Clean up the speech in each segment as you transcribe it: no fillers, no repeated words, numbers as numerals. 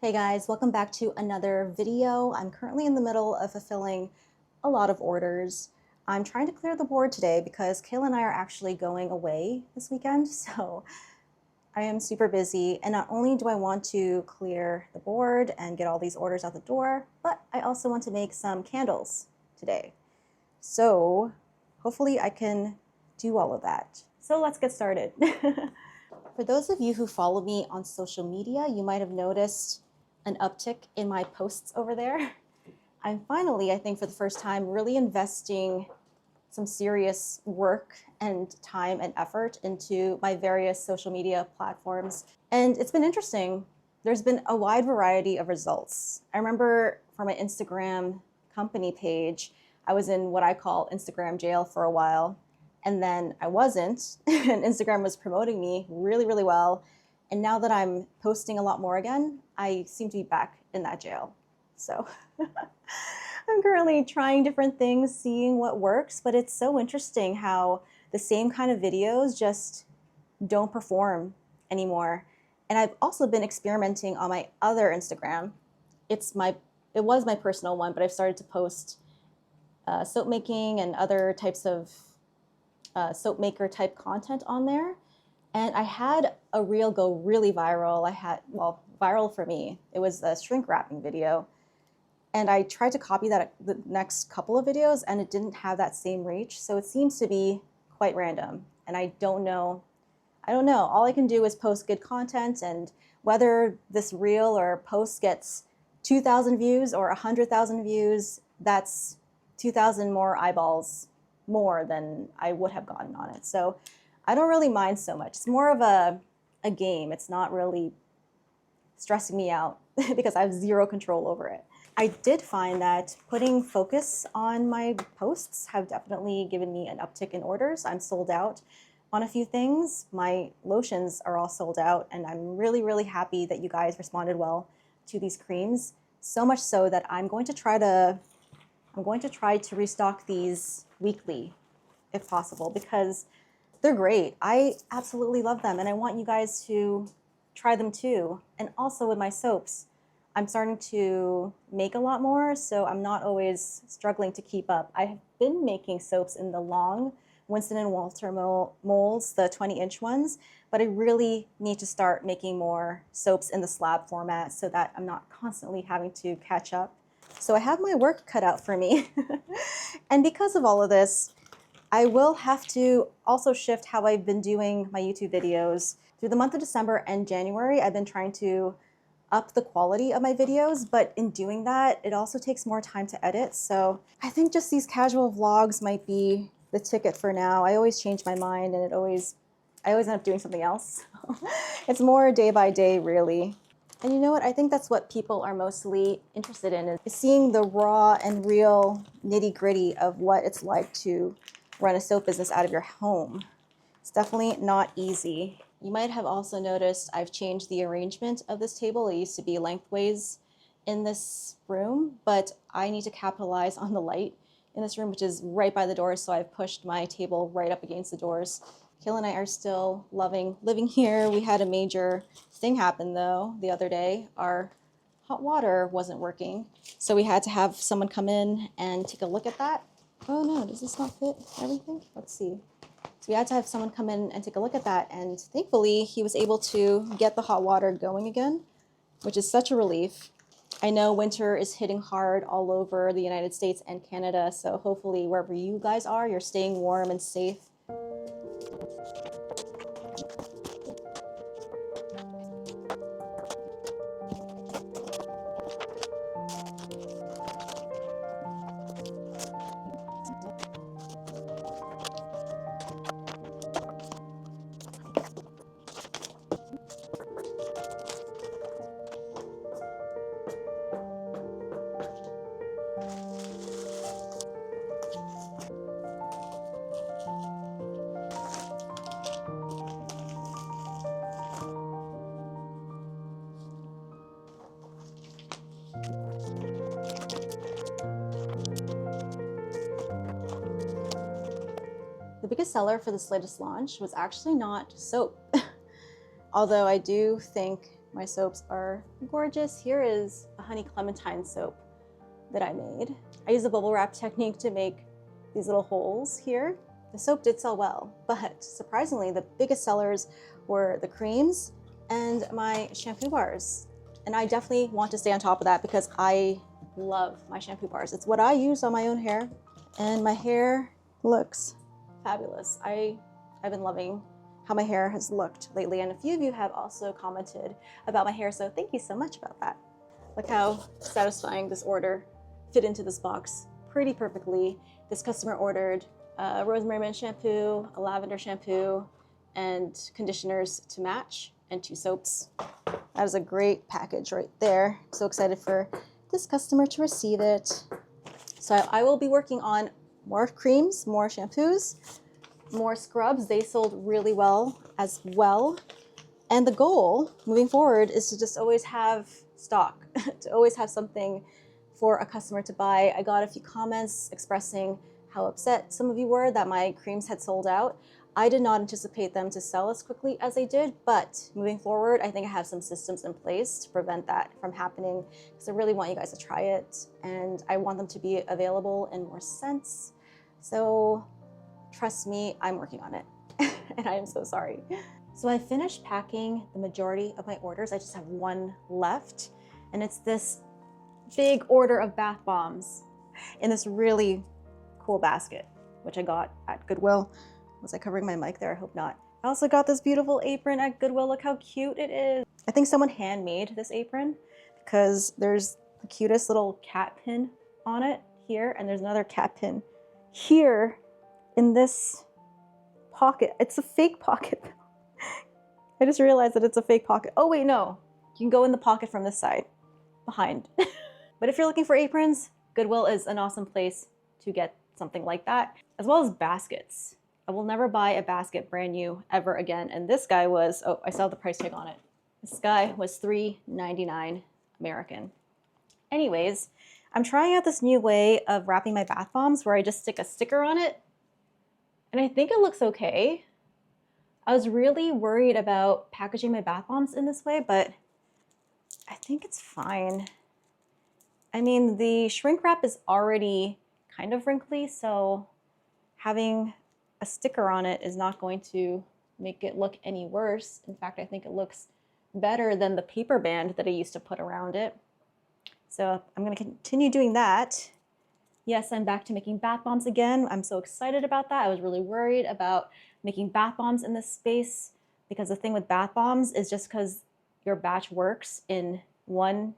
Hey guys, welcome back to another video. I'm currently in the middle of fulfilling a lot of orders. I'm trying to clear the board today because Kayla and I are actually going away this weekend, so I am super busy. And not only do I want to clear the board and get all these orders out the door, but I also want to make some candles today. So hopefully I can do all of that. So let's get started. For those of you who follow me on social media, you might have noticed an uptick in my posts over there. I'm finally, I think for the first time, really investing some serious work and time and effort into my various social media platforms. And it's been interesting. There's been a wide variety of results. I remember for my Instagram company page, I was in what I call Instagram jail for a while. And then I wasn't, and Instagram was promoting me really, really well. And now that I'm posting a lot more again, I seem to be back in that jail. So I'm currently trying different things, seeing what works, but it's so interesting how the same kind of videos just don't perform anymore. And I've also been experimenting on my other Instagram. It was my personal one, but I've started to post soap making and other types of soap maker type content on there. And I had a reel go really viral. Viral for me. It was a shrink wrapping video. And I tried to copy that the next couple of videos and it didn't have that same reach. So it seems to be quite random. And I don't know. All I can do is post good content, and whether this reel or post gets 2,000 views or 100,000 views, that's 2,000 more eyeballs more than I would have gotten on it. So I don't really mind so much. It's more of a game. It's not really stressing me out because I have zero control over it. I did find that putting focus on my posts have definitely given me an uptick in orders. I'm sold out on a few things. My lotions are all sold out, and I'm really, really happy that you guys responded well to these creams. So much so that I'm going to try to restock these weekly if possible, because they're great. I absolutely love them, and I want you guys to try them too. And also with my soaps, I'm starting to make a lot more, so I'm not always struggling to keep up. I have been making soaps in the long Winston & Walter molds, the 20-inch ones, but I really need to start making more soaps in the slab format so that I'm not constantly having to catch up. So I have my work cut out for me. And because of all of this, I will have to also shift how I've been doing my YouTube videos. Through the month of December and January, I've been trying to up the quality of my videos, but in doing that, it also takes more time to edit. So I think just these casual vlogs might be the ticket for now. I always change my mind, and I always end up doing something else. It's more day by day, really. And you know what? I think that's what people are mostly interested in, is seeing the raw and real nitty-gritty of what it's like to run a soap business out of your home. It's definitely not easy. You might have also noticed I've changed the arrangement of this table. It used to be lengthways in this room, but I need to capitalize on the light in this room, which is right by the doors, so I've pushed my table right up against the doors. Kayla and I are still loving living here. We had a major thing happen though the other day. Our hot water wasn't working, so we had to have someone come in and take a look at that. Oh no, does this not fit everything? Let's see. So we had to have someone come in and take a look at that, and thankfully he was able to get the hot water going again, which is such a relief. I know winter is hitting hard all over the United States and Canada, so hopefully wherever you guys are, you're staying warm and safe. The biggest seller for this latest launch was actually not soap. Although I do think My soaps are gorgeous. Here is a honey clementine soap that I made. I use a bubble wrap technique to make these little holes here. The soap did sell well, but surprisingly, the biggest sellers were the creams and my shampoo bars. And I definitely want to stay on top of that because I love my shampoo bars. It's what I use on my own hair, and my hair looks fabulous. I've been loving how my hair has looked lately, and a few of you have also commented about my hair, so thank you so much about that. Look how satisfying this order fit into this box pretty perfectly. This customer ordered a rosemary mint shampoo, a lavender shampoo, and conditioners to match, and 2 soaps. That is a great package right there. So excited for this customer to receive it. So I will be working on more creams, more shampoos, more scrubs. They sold really well as well. And the goal moving forward is to just always have stock, to always have something for a customer to buy. I got a few comments expressing how upset some of you were that my creams had sold out. I did not anticipate them to sell as quickly as they did, but moving forward, I think I have some systems in place to prevent that from happening, because I really want you guys to try it, and I want them to be available in more scents. So trust me, I'm working on it, and I am so sorry. So I finished packing the majority of my orders. I just have one left, and it's this big order of bath bombs in this really cool basket, which I got at Goodwill. Was I covering my mic there? I hope not. I also got this beautiful apron at Goodwill. Look how cute it is. I think someone handmade this apron because there's the cutest little cat pin on it here, and there's another cat pin here in this pocket. It's a fake pocket. I just realized that it's a fake pocket. Oh wait, no. You can go in the pocket from this side, behind. But if you're looking for aprons, Goodwill is an awesome place to get something like that, as well as baskets. I will never buy a basket brand new ever again. And this guy was, oh, I saw the price tag on it. This guy was $3.99 American. Anyways, I'm trying out this new way of wrapping my bath bombs where I just stick a sticker on it. And I think it looks okay. I was really worried about packaging my bath bombs in this way, but I think it's fine. I mean, the shrink wrap is already kind of wrinkly, so having a sticker on it is not going to make it look any worse. In fact, I think it looks better than the paper band that I used to put around it. So I'm going to continue doing that. Yes, I'm back to making bath bombs again. I'm so excited about that. I was really worried about making bath bombs in this space because the thing with bath bombs is just because your batch works in one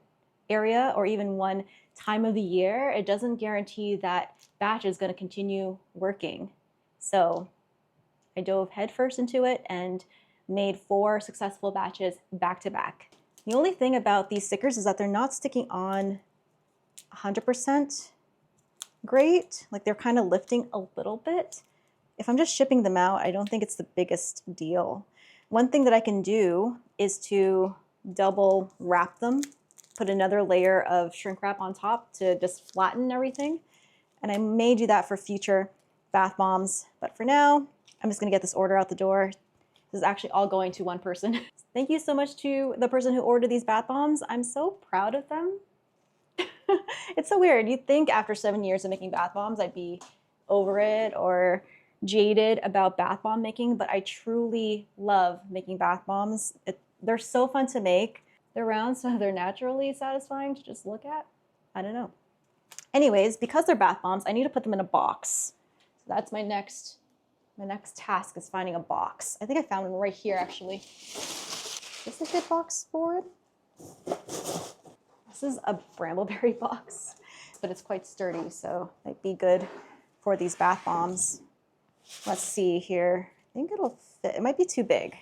area or even one time of the year, it doesn't guarantee that batch is going to continue working. So I dove headfirst into it and made 4 successful batches back to back. The only thing about these stickers is that they're not sticking on 100% great. Like they're kind of lifting a little bit. If I'm just shipping them out, I don't think it's the biggest deal. One thing that I can do is to double wrap them, put another layer of shrink wrap on top to just flatten everything. And I may do that for future bath bombs, but for now, I'm just gonna get this order out the door. This is actually all going to one person. Thank you so much to the person who ordered these bath bombs. I'm so proud of them. It's so weird. You'd think after 7 years of making bath bombs, I'd be over it or jaded about bath bomb making, but I truly love making bath bombs. They're so fun to make. They're round, so they're naturally satisfying to just look at. I don't know. Anyways, because they're bath bombs, I need to put them in a box. So that's my next task is finding a box. I think I found one right here, actually. Is this a good box for it? This is a brambleberry box, but it's quite sturdy, so it might be good for these bath bombs. Let's see here. I think it'll fit. It might be too big,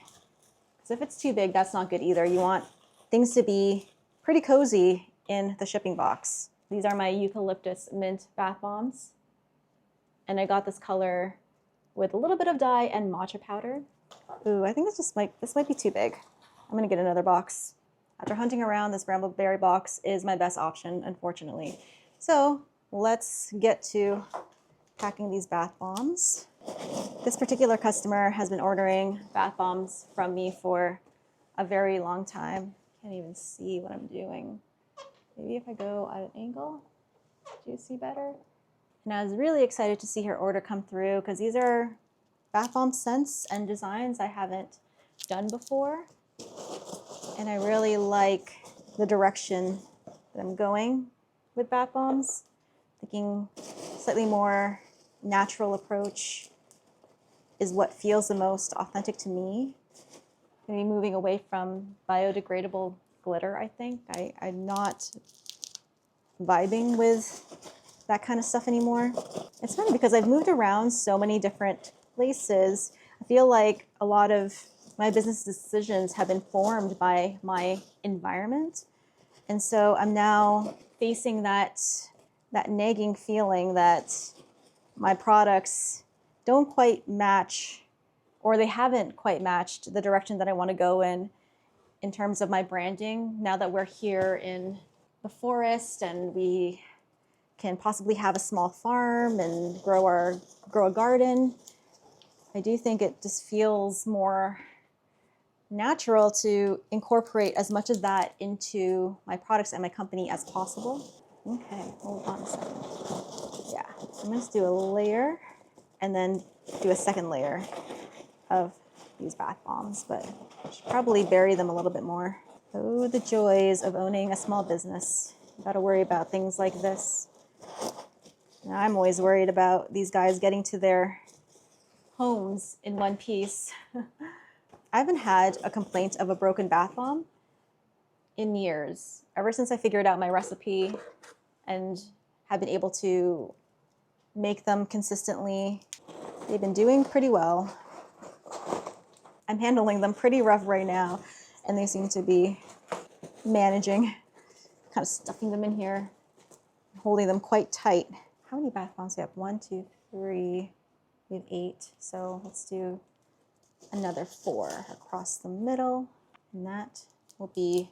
because if it's too big, that's not good either. You want things to be pretty cozy in the shipping box. These are my eucalyptus mint bath bombs. And I got this color with a little bit of dye and matcha powder. Ooh, I think this might be too big. I'm gonna get another box. After hunting around, this brambleberry box is my best option, unfortunately. So let's get to packing these bath bombs. This particular customer has been ordering bath bombs from me for a very long time. Can't even see what I'm doing. Maybe if I go at an angle, do you see better? And I was really excited to see her order come through because these are bath bomb scents and designs I haven't done before. And I really like the direction that I'm going with bath bombs. Thinking slightly more natural approach is what feels the most authentic to me. Maybe moving away from biodegradable glitter, I think. I'm not vibing with that kind of stuff anymore. It's funny because I've moved around so many different places. I feel like a lot of my business decisions have been formed by my environment. And so I'm now facing that nagging feeling that my products don't quite match, or they haven't quite matched the direction that I want to go in terms of my branding. Now that we're here in the forest and we can possibly have a small farm and grow a garden, I do think it just feels more natural to incorporate as much of that into my products and my company as possible. Okay, hold on a second. Yeah, I'm going to do a layer and then do a second layer of these bath bombs, but I should probably bury them a little bit more. Oh, the joys of owning a small business. You got to worry about things like this. Now, I'm always worried about these guys getting to their homes in one piece. I haven't had a complaint of a broken bath bomb in years, ever since I figured out my recipe and have been able to make them consistently. They've been doing pretty well. I'm handling them pretty rough right now, and they seem to be managing, kind of stuffing them in here, holding them quite tight. How many bath bombs do we have? 1, 2, 3, we have 8. So let's do another 4 across the middle, and that will be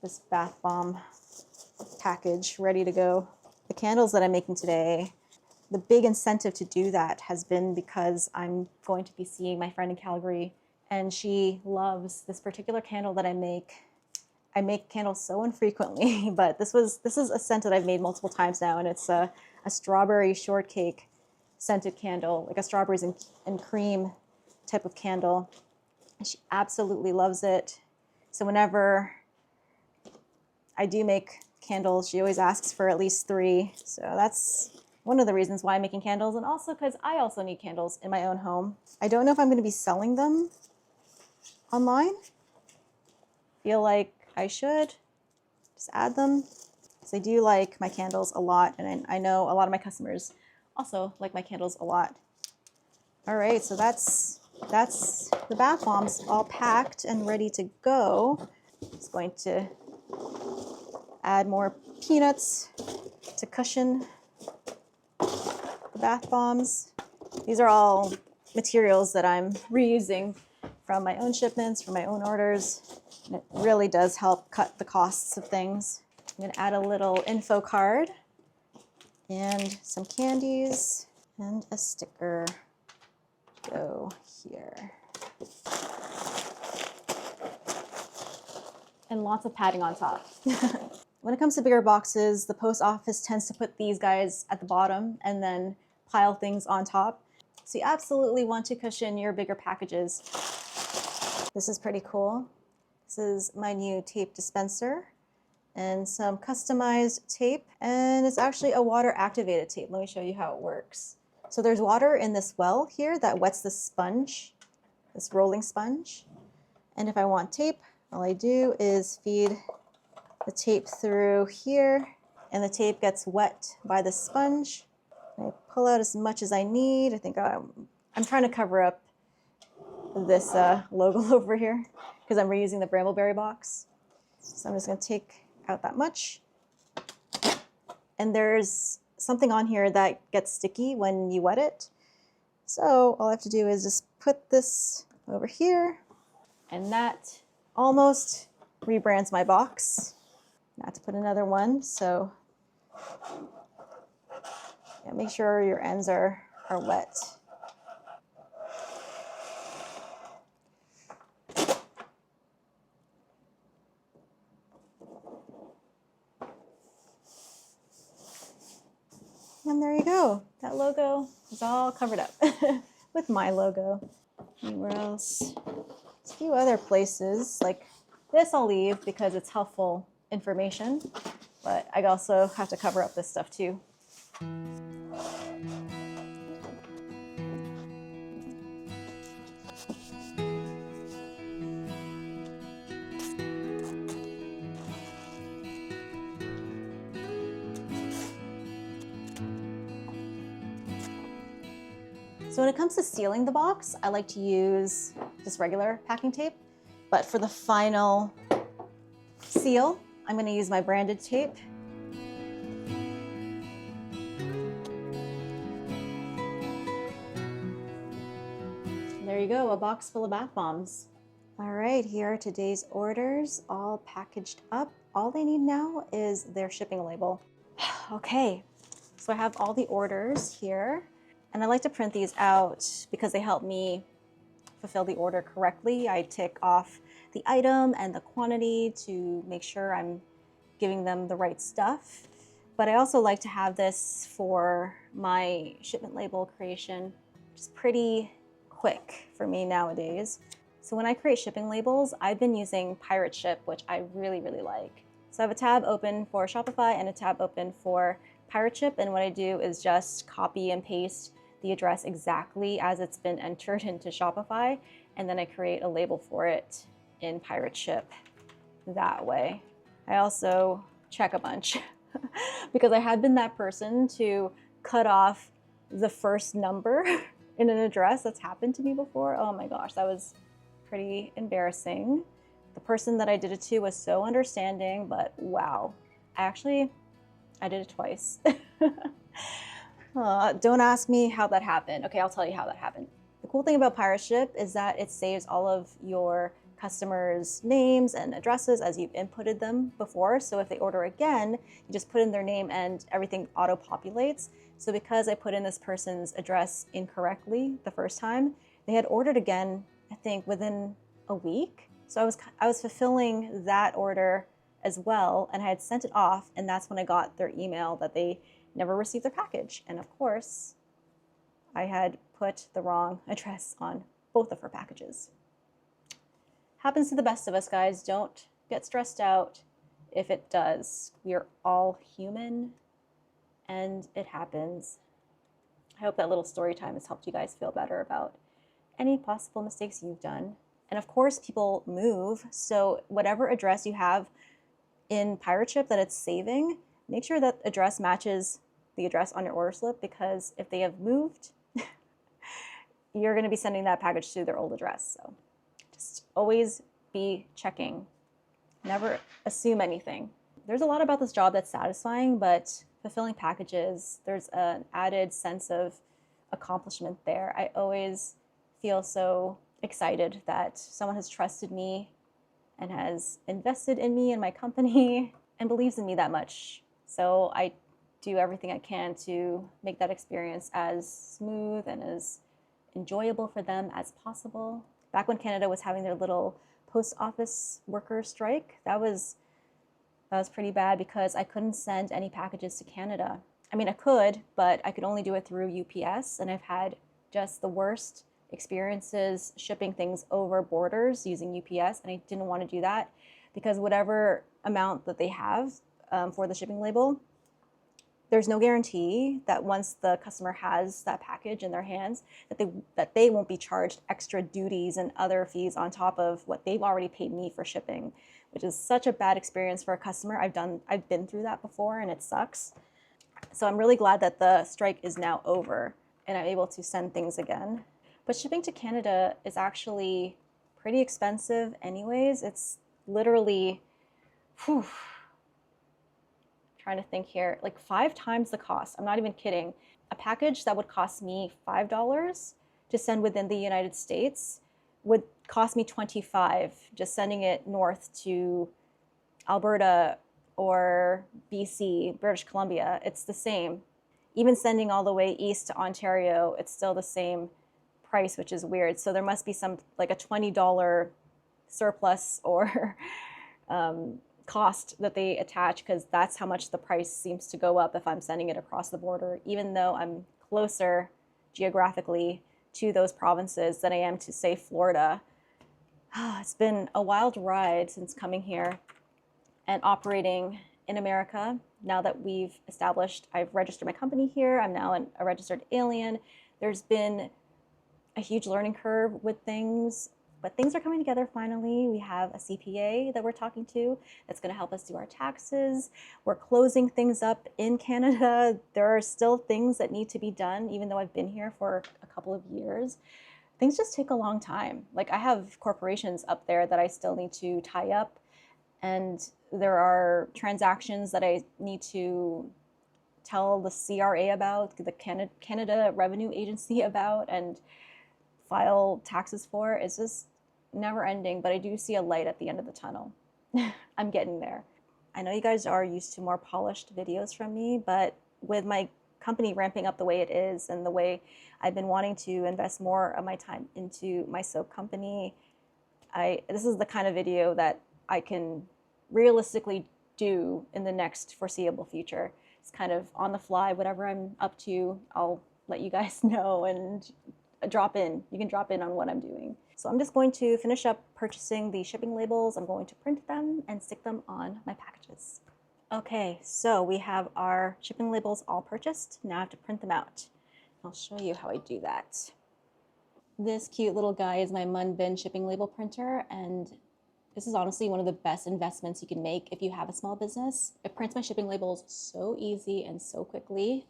this bath bomb package ready to go. The candles that I'm making today, the big incentive to do that has been because I'm going to be seeing my friend in Calgary, and she loves this particular candle that I make. I make candles so infrequently, but this is a scent that I've made multiple times now, and it's a strawberry shortcake scented candle, like a strawberries and cream type of candle. And she absolutely loves it. So whenever I do make candles, she always asks for at least 3. So that's one of the reasons why I'm making candles, and also because I also need candles in my own home. I don't know if I'm going to be selling them online. Feel like I should just add them because I do like my candles a lot, and I know a lot of my customers also like my candles a lot. All right, so that's the bath bombs all packed and ready to go. Just going to add more peanuts to cushion the bath bombs. These are all materials that I'm reusing from my own shipments, from my own orders. And it really does help cut the costs of things. I'm going to add a little info card and some candies and a sticker. Go here. And lots of padding on top. When it comes to bigger boxes, the post office tends to put these guys at the bottom and then pile things on top. So you absolutely want to cushion your bigger packages. This is pretty cool. This is my new tape dispenser and some customized tape, and it's actually a water activated tape. Let me show you how it works. So there's water in this well here that wets the sponge, this rolling sponge. And if I want tape, all I do is feed the tape through here, and the tape gets wet by the sponge. I pull out as much as I need. I think I'm trying to cover up this logo over here because I'm reusing the Brambleberry box. So I'm just going to take out that much. And there's something on here that gets sticky when you wet it. So all I have to do is just put this over here, and that almost rebrands my box. Not to put another one, so yeah, make sure your ends are wet. And there you go. That logo is all covered up with my logo. Anywhere else? A few other places, like this I'll leave because it's helpful information, but I also have to cover up this stuff too. So when it comes to sealing the box, I like to use just regular packing tape, but for the final seal, I'm going to use my branded tape. There you go, a box full of bath bombs. All right, here are today's orders, all packaged up. All they need now is their shipping label. Okay, so I have all the orders here, and I like to print these out because they help me fulfill the order correctly. I tick off the item and the quantity to make sure I'm giving them the right stuff. But I also like to have this for my shipment label creation, which is pretty quick for me nowadays. So when I create shipping labels, I've been using Pirate Ship, which I really, really like. So I have a tab open for Shopify and a tab open for Pirate Ship, and what I do is just copy and paste the address exactly as it's been entered into Shopify, and then I create a label for it in Pirate Ship that way. I also check a bunch because I had been that person to cut off the first number in an address. That's happened to me before. Oh my gosh, that was pretty embarrassing. The person that I did it to was so understanding, but wow. I did it twice. Don't ask me how that happened. Okay, I'll tell you how that happened. The cool thing about Pirate Ship is that it saves all of your customers' names and addresses as you've inputted them before. So if they order again, you just put in their name and everything auto-populates. So because I put in this person's address incorrectly the first time, they had ordered again, I think within a week. So I was fulfilling that order as well, and I had sent it off, and that's when I got their email that they never received their package. And of course, I had put the wrong address on both of her packages. Happens to the best of us, guys. Don't get stressed out if it does. We are all human, and it happens. I hope that little story time has helped you guys feel better about any possible mistakes you've done. And of course, people move, so whatever address you have in Pirate Ship that it's saving, make sure that address matches the address on your order slip, because if they have moved, you're going to be sending that package to their old address. So just always be checking. Never assume anything. There's a lot about this job that's satisfying, but fulfilling packages, there's an added sense of accomplishment there. I always feel so excited that someone has trusted me and has invested in me and my company and believes in me that much. So I do everything I can to make that experience as smooth and as enjoyable for them as possible. Back when Canada was having their little post office worker strike, that was pretty bad because I couldn't send any packages to Canada. I mean, I could, but I could only do it through UPS, and I've had just the worst experiences shipping things over borders using UPS, and I didn't want to do that because whatever amount that they have for the shipping label, there's no guarantee that once the customer has that package in their hands that they won't be charged extra duties and other fees on top of what they've already paid me for shipping, which is such a bad experience for a customer. I've been through that before, and it sucks. So I'm really glad that the strike is now over and I'm able to send things again. But shipping to Canada is actually pretty expensive anyways. It's literally, trying to think here, like 5 times the cost. I'm not even kidding. A package that would cost me $5 to send within the United States would cost me $25 just sending it north to Alberta or BC, British Columbia. It's the same. Even sending all the way east to Ontario, it's still the same price, which is weird. So there must be some like a $20 surplus or cost that they attach, because that's how much the price seems to go up if I'm sending it across the border, even though I'm closer geographically to those provinces than I am to, say, Florida. It's been a wild ride since coming here and operating in America. Now that I've registered my company here, I'm now a registered alien. There's been a huge learning curve with things, but things are coming together finally. We have a CPA that we're talking to that's going to help us do our taxes. We're closing things up in Canada. There are still things that need to be done, even though I've been here for a couple of years. Things just take a long time. Like, I have corporations up there that I still need to tie up, and there are transactions that I need to tell the CRA about, the Canada Revenue Agency about, and file taxes for. It's just never ending, but I do see a light at the end of the tunnel. I'm getting there. I know you guys are used to more polished videos from me, but with my company ramping up the way it is and the way I've been wanting to invest more of my time into my soap company, this is the kind of video that I can realistically do in the next foreseeable future. It's kind of on the fly. Whatever I'm up to, I'll let you guys know and drop in. You can drop in on what I'm doing. So I'm just going to finish up purchasing the shipping labels. I'm going to print them and stick them on my packages. Okay, so we have our shipping labels all purchased. Now I have to print them out. I'll show you how I do that. This cute little guy is my Mun Bin shipping label printer, and this is honestly one of the best investments you can make if you have a small business. It prints my shipping labels so easy and so quickly.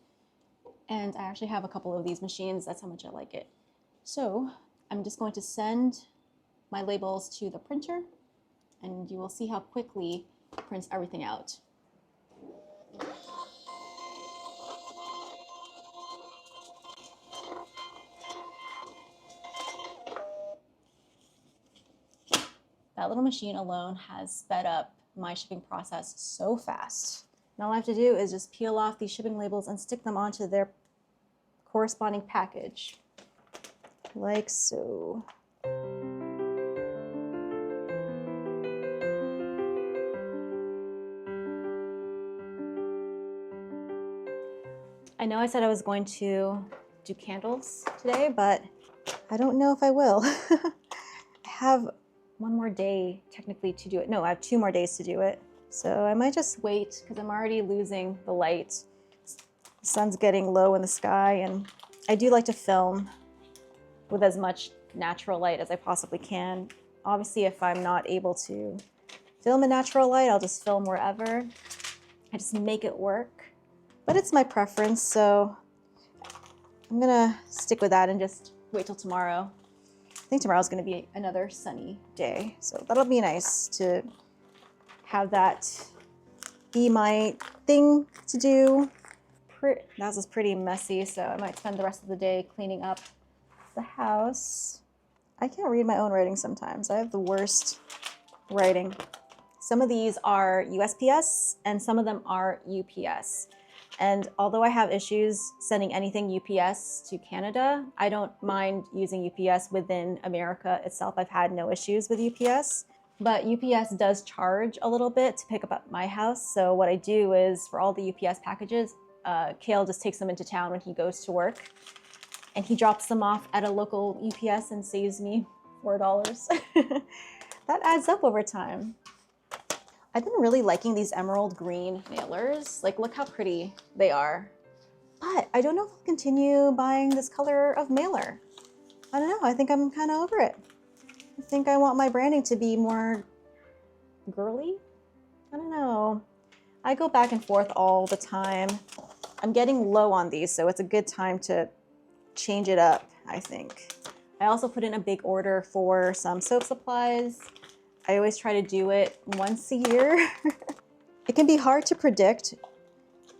And I actually have a couple of these machines. That's how much I like it. So I'm just going to send my labels to the printer, and you will see how quickly it prints everything out. That little machine alone has sped up my shipping process so fast. And all I have to do is just peel off these shipping labels and stick them onto their corresponding package, like so. I know I said I was going to do candles today, but I don't know if I will. I have one more day technically to do it. No, I have 2 more days to do it. So I might just wait because I'm already losing the light. The sun's getting low in the sky, and I do like to film with as much natural light as I possibly can. Obviously, if I'm not able to film in natural light, I'll just film wherever. I just make it work. But it's my preference, so I'm gonna stick with that and just wait till tomorrow. I think tomorrow's gonna be another sunny day, so that'll be nice to have that be my thing to do. That was pretty messy, so I might spend the rest of the day cleaning up the house. I can't read my own writing sometimes. I have the worst writing. Some of these are USPS and some of them are UPS. And although I have issues sending anything UPS to Canada, I don't mind using UPS within America itself. I've had no issues with UPS, but UPS does charge a little bit to pick up at my house. So what I do is for all the UPS packages, Kale just takes them into town when he goes to work, and he drops them off at a local UPS and saves me $4. That adds up over time. I've been really liking these emerald green mailers. Like, look how pretty they are. But I don't know if I'll continue buying this color of mailer. I don't know, I think I'm kind of over it. I think I want my branding to be more girly. I don't know. I go back and forth all the time. I'm getting low on these, so it's a good time to change it up, I think. I also put in a big order for some soap supplies. I always try to do it once a year. It can be hard to predict,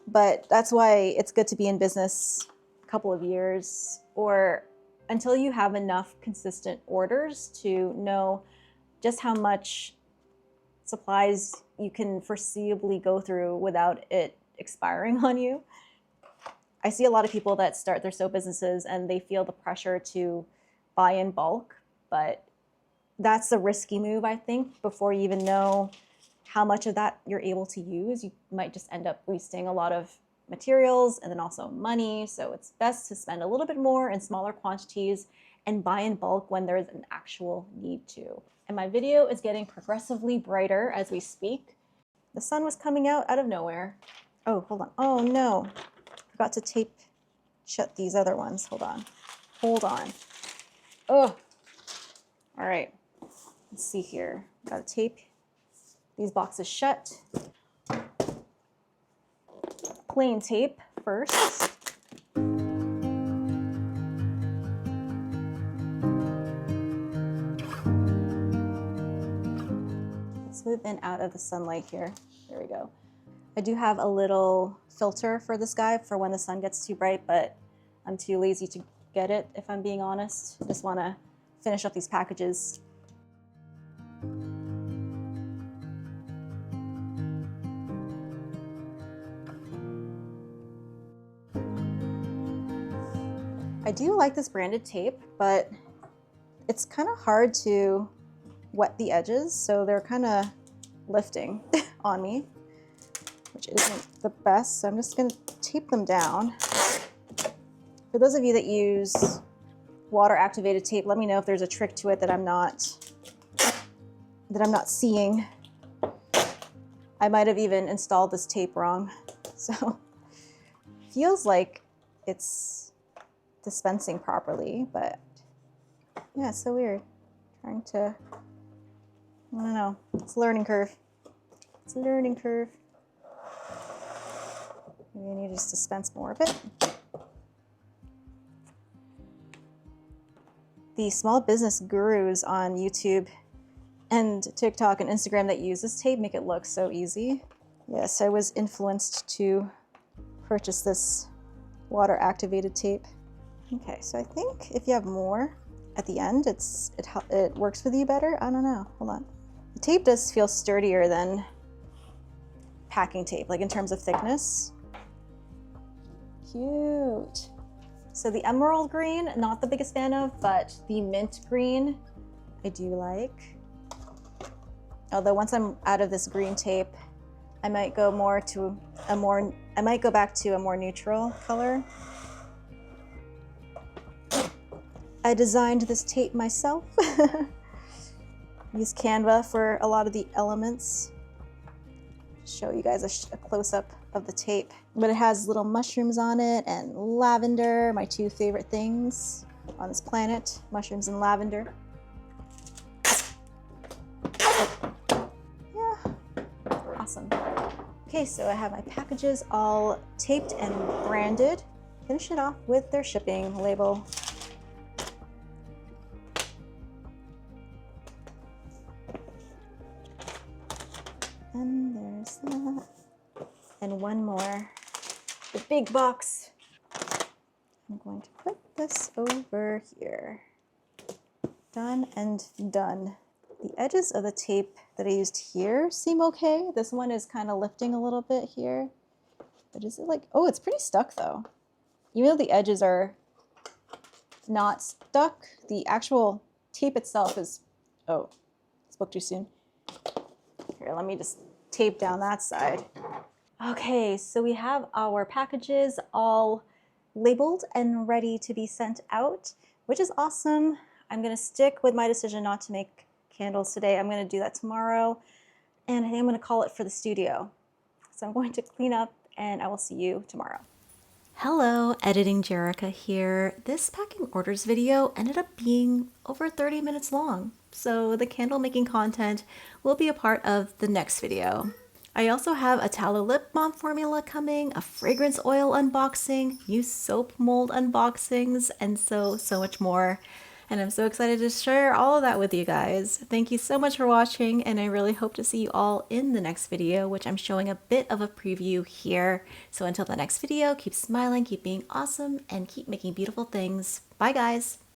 but that's why it's good to be in business a couple of years, or until you have enough consistent orders to know just how much supplies you can foreseeably go through without it expiring on you. I see a lot of people that start their soap businesses and they feel the pressure to buy in bulk, but that's a risky move, I think, before you even know how much of that you're able to use. You might just end up wasting a lot of materials and then also money. So it's best to spend a little bit more in smaller quantities and buy in bulk when there's an actual need to. And my video is getting progressively brighter as we speak. The sun was coming out of nowhere. Oh, hold on. Oh no, forgot to tape shut these other ones. Hold on. Hold on. Oh, all right. Let's see here. Gotta tape these boxes shut. Plain tape first. Let's move in out of the sunlight here. There we go. I do have a little filter for this guy for when the sun gets too bright, but I'm too lazy to get it, if I'm being honest. I just want to finish up these packages. I do like this branded tape, but it's kind of hard to wet the edges, so they're kind of lifting on me, which isn't the best. So I'm just going to tape them down. For those of you that use water activated tape, let me know if there's a trick to it that I'm not seeing. I might have even installed this tape wrong. So feels like it's dispensing properly, but yeah, it's so weird. Trying to, I don't know, it's a learning curve. It's a learning curve. Maybe I need to just dispense more of it. The small business gurus on YouTube and TikTok and Instagram that use this tape make it look so easy. Yes, I was influenced to purchase this water activated tape. Okay, so I think if you have more at the end, it works with you better. I don't know, hold on. The tape does feel sturdier than packing tape, like in terms of thickness. Cute. So the emerald green, not the biggest fan of, but the mint green, I do like. Although once I'm out of this green tape, I might go back to a more neutral color. I designed this tape myself. Use Canva for a lot of the elements. Show you guys a close-up of the tape. But it has little mushrooms on it and lavender, my two favorite things on this planet, mushrooms and lavender. Yeah, awesome. Okay, so I have my packages all taped and branded. Finish it off with their shipping label. And there's that. And one more, the big box. I'm going to put this over here. Done and done. The edges of the tape that I used here seem okay. This one is kind of lifting a little bit here. But is it like, oh, it's pretty stuck though. Even though the edges are not stuck, the actual tape itself is, oh, spoke too soon. Here, let me just tape down that side. Okay, so we have our packages all labeled and ready to be sent out, which is awesome. I'm gonna stick with my decision not to make candles today. I'm gonna do that tomorrow, and I think I'm gonna call it for the studio. So I'm going to clean up, and I will see you tomorrow. Hello, Editing Jerica here. This packing orders video ended up being over 30 minutes long, so the candle making content will be a part of the next video. I also have a tallow lip balm formula coming, a fragrance oil unboxing, new soap mold unboxings, and so much more. And I'm so excited to share all of that with you guys. Thank you so much for watching, and I really hope to see you all in the next video, which I'm showing a bit of a preview here. So until the next video, keep smiling, keep being awesome, and keep making beautiful things. Bye guys!